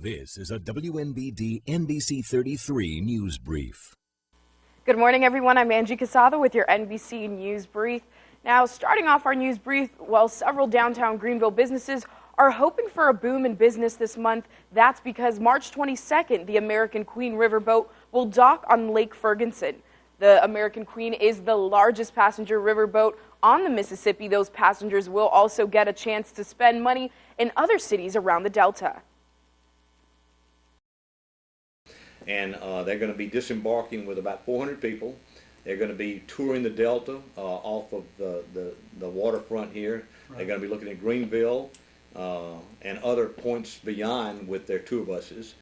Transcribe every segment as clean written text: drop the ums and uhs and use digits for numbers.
This is a WNBD NBC 33 News Brief. Good morning, everyone. I'm Angie Casada with your NBC News Brief. Now, starting off our news brief, while several downtown Greenville businesses are hoping for a boom in business this month, that's because March 22nd, the American Queen riverboat will dock on Lake Ferguson. The American Queen is the largest passenger riverboat on the Mississippi. Those passengers will also get a chance to spend money in other cities around the Delta. And they're going to be disembarking with about 400 people. They're going to be touring the Delta off of the waterfront here. Right. They're going to be looking at Greenville and other points beyond with their tour buses.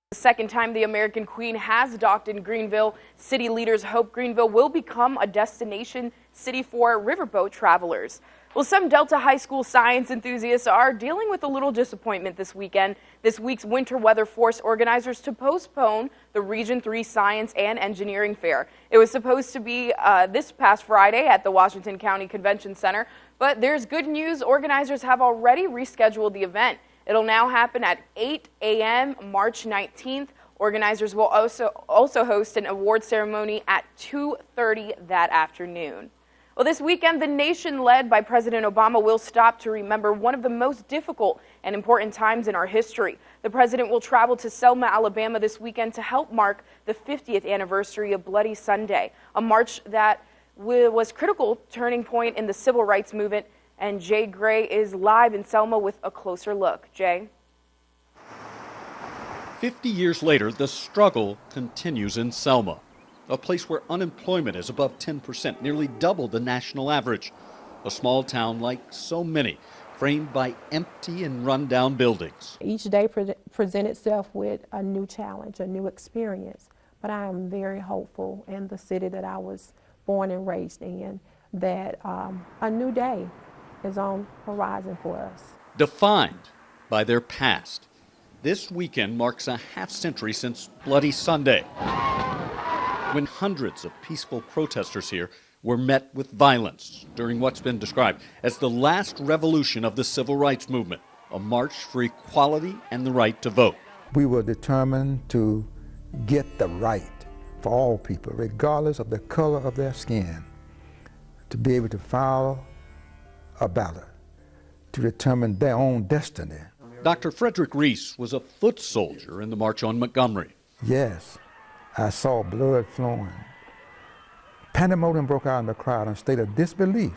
The second time the American Queen has docked in Greenville, city leaders hope Greenville will become a destination city for riverboat travelers. Well, some Delta High School science enthusiasts are dealing with a little disappointment this weekend. This week's winter weather forced organizers to postpone the Region 3 Science and Engineering Fair. It was supposed to be this past Friday at the Washington County Convention Center, but there's good news. Organizers have already rescheduled the event. It'll now happen at 8 a.m. March 19th. Organizers will also host an award ceremony at 2:30 that afternoon. Well, this weekend, the nation led by President Obama will stop to remember one of the most difficult and important times in our history. The president will travel to Selma, Alabama this weekend to help mark the 50th anniversary of Bloody Sunday, a march that was a critical turning point in the civil rights movement. And Jay Gray is live in Selma with a closer look. Jay? 50 years later, the struggle continues in Selma, a place where unemployment is above 10%, nearly double the national average. A small town like so many, framed by empty and run-down buildings. Each day presents itself with a new challenge, a new experience. But I am very hopeful in the city that I was born and raised in, that a new day is on the horizon for us. Defined by their past, this weekend marks a half-century since Bloody Sunday, when hundreds of peaceful protesters here were met with violence during what's been described as the last revolution of the civil rights movement, a march for equality and the right to vote. We were determined to get the right for all people, regardless of the color of their skin, to be able to file a ballot to determine their own destiny. Dr. Frederick Reese was a foot soldier in the March on Montgomery. Yes, I saw blood flowing. Pandemonium broke out in the crowd in a state of disbelief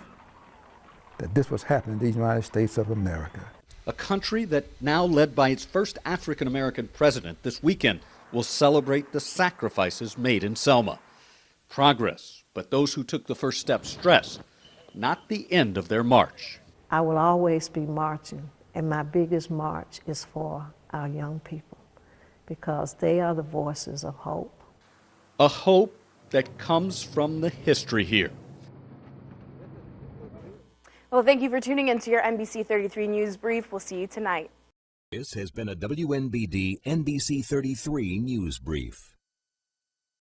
that this was happening in the United States of America. A country that, now led by its first African-American president, this weekend will celebrate the sacrifices made in Selma. Progress, but those who took the first step stress, not the end of their march. I will always be marching, and my biggest march is for our young people, because they are the voices of hope. A hope that comes from the history here. Well, thank you for tuning in to your NBC 33 News Brief. We'll see you tonight. This has been a WNBD NBC 33 News Brief.